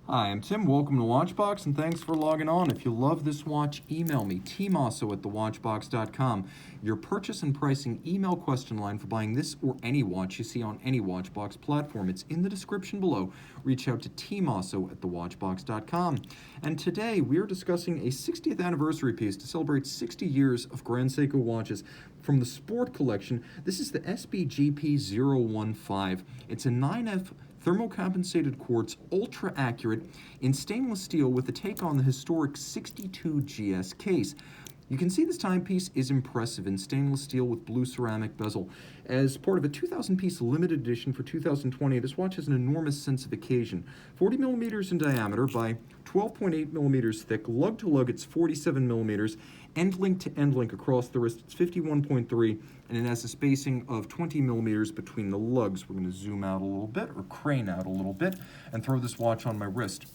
Hi, I'm Tim. Welcome to Watchbox, and thanks for logging on. If you love this watch, email me, tmosso@thewatchbox.com. Your purchase and pricing email question line for buying this or any watch you see on any Watchbox platform. It's in the description below. Reach out to tmosso@thewatchbox.com. And today we are discussing a 60th anniversary piece to celebrate 60 years of Grand Seiko watches from the Sport collection. This is the SBGP015. It's a 9F thermocompensated quartz, ultra accurate, in stainless steel with a take on the historic 62 GS case. You can see this timepiece is impressive in stainless steel with blue ceramic bezel. As part of a 2,000-piece limited edition for 2020, this watch has an enormous sense of occasion. 40 millimeters in diameter by 12.8 millimeters thick, lug-to-lug it's 47 millimeters, end-link to end-link across the wrist it's 51.3, and it has a spacing of 20 millimeters between the lugs. We're going to zoom out a little bit, or crane out a little bit, and throw this watch on my wrist.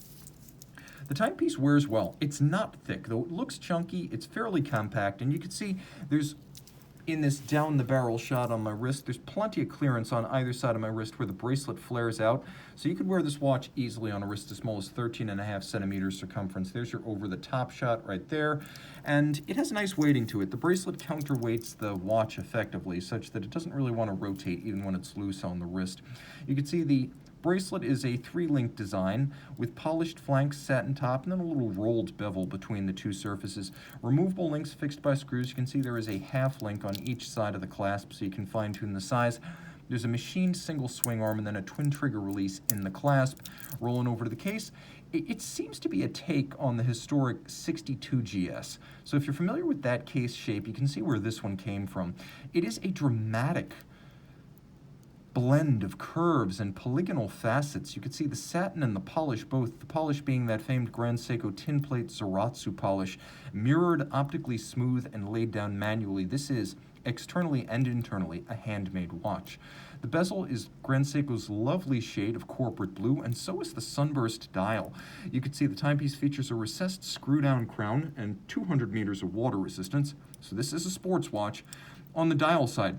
The timepiece wears well. It's not thick, though it looks chunky, it's fairly compact, and you can see there's, in this down the barrel shot on my wrist, there's plenty of clearance on either side of my wrist where the bracelet flares out. So you could wear this watch easily on a wrist as small as 13.5 centimeters circumference. There's your over-the-top shot right there. And it has a nice weighting to it. The bracelet counterweights the watch effectively, such that it doesn't really want to rotate even when it's loose on the wrist. You can see the bracelet is a 3-link design with polished flanks, satin top, and then a little rolled bevel between the two surfaces. Removable links fixed by screws. You can see there is a half link on each side of the clasp so you can fine-tune the size. There's a machined single swing arm and then a twin trigger release in the clasp. Rolling over to the case, it seems to be a take on the historic 62 GS. So if you're familiar with that case shape, you can see where this one came from. It is a dramatic blend of curves and polygonal facets. You could see the satin and the polish both, the polish being that famed Grand Seiko tin plate Zaratsu polish, mirrored, optically smooth, and laid down manually. This is, externally and internally, a handmade watch. The bezel is Grand Seiko's lovely shade of corporate blue, and so is the Sunburst dial. You can see the timepiece features a recessed screw-down crown and 200 meters of water resistance, so this is a sports watch. On the dial side,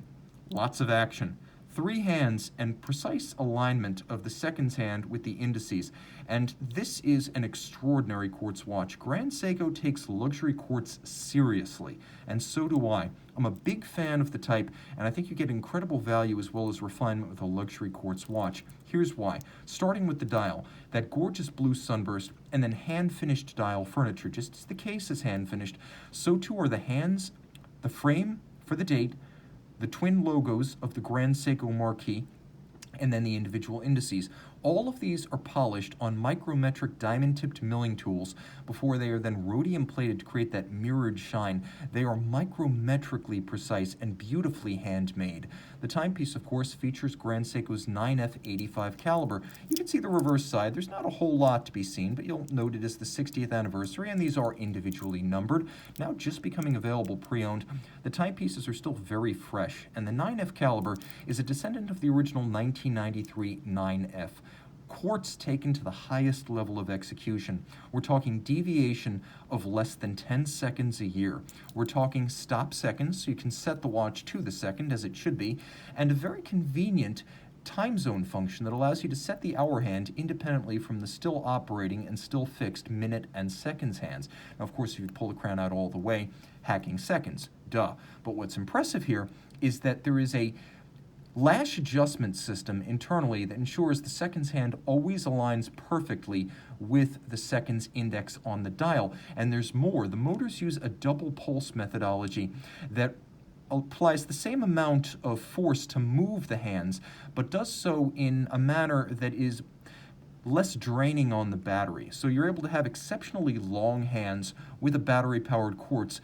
lots of action. 3 hands and precise alignment of the seconds hand with the indices. And this is an extraordinary quartz watch. Grand Seiko takes luxury quartz seriously, and so do I. I'm a big fan of the type, and I think you get incredible value as well as refinement with a luxury quartz watch. Here's why. Starting with the dial, that gorgeous blue Sunburst, and then hand-finished dial furniture. Just as the case is hand-finished, so too are the hands, the frame for the date, the twin logos of the Grand Seiko marquee, and then the individual indices. All of these are polished on micrometric diamond-tipped milling tools before they are then rhodium plated to create that mirrored shine. They are micrometrically precise and beautifully handmade. The timepiece, of course, features Grand Seiko's 9F85 caliber. You can see the reverse side. There's not a whole lot to be seen, but you'll note it is the 60th anniversary, and these are individually numbered, now just becoming available pre-owned. The timepieces are still very fresh, and the 9F caliber is a descendant of the original 1993 9F. Quartz taken to the highest level of execution. We're talking deviation of less than 10 seconds a year. We're talking stop seconds, so you can set the watch to the second as it should be, and a very convenient time zone function that allows you to set the hour hand independently from the still operating and still fixed minute and seconds hands. Now, of course, if you pull the crown out all the way, hacking seconds, duh. But what's impressive here is that there is a lash adjustment system internally that ensures the seconds hand always aligns perfectly with the seconds index on the dial. And there's more. The motors use a double pulse methodology that applies the same amount of force to move the hands, but does so in a manner that is less draining on the battery. So you're able to have exceptionally long hands with a battery-powered quartz.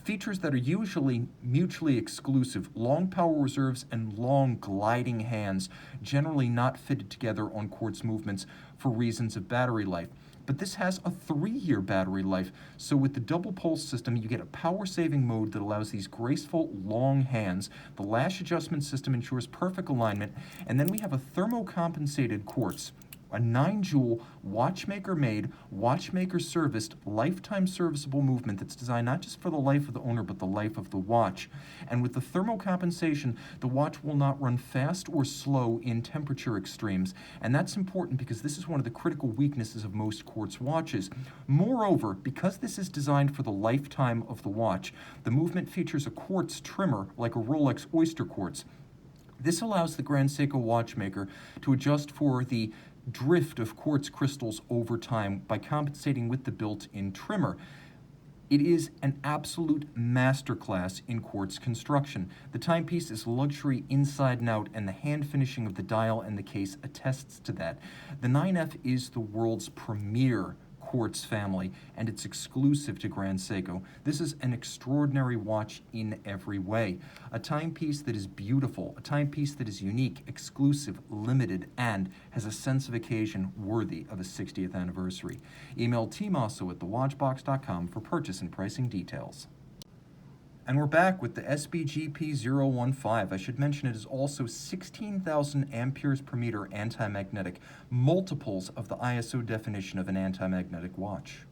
Features that are usually mutually exclusive, long power reserves and long gliding hands, generally not fitted together on quartz movements for reasons of battery life. But this has a 3-year battery life, so with the double pulse system, you get a power-saving mode that allows these graceful, long hands. The lash adjustment system ensures perfect alignment, and then we have a thermocompensated quartz. A 9-jewel watchmaker-made, watchmaker-serviced, lifetime serviceable movement that's designed not just for the life of the owner, but the life of the watch. And with the thermocompensation, the watch will not run fast or slow in temperature extremes. And that's important because this is one of the critical weaknesses of most quartz watches. Moreover, because this is designed for the lifetime of the watch, the movement features a quartz trimmer like a Rolex Oyster Quartz. This allows the Grand Seiko watchmaker to adjust for the drift of quartz crystals over time by compensating with the built-in trimmer. It is an absolute masterclass in quartz construction. The timepiece is luxury inside and out, and the hand finishing of the dial and the case attests to that. The 9F is the world's premier quartz family, and it's exclusive to Grand Seiko. This is an extraordinary watch in every way. A timepiece that is beautiful, a timepiece that is unique, exclusive, limited, and has a sense of occasion worthy of a 60th anniversary. Email tmosso at thewatchbox.com for purchase and pricing details. And we're back with the SBGP015. I should mention it is also 16,000 amperes per meter anti-magnetic, multiples of the ISO definition of an anti-magnetic watch.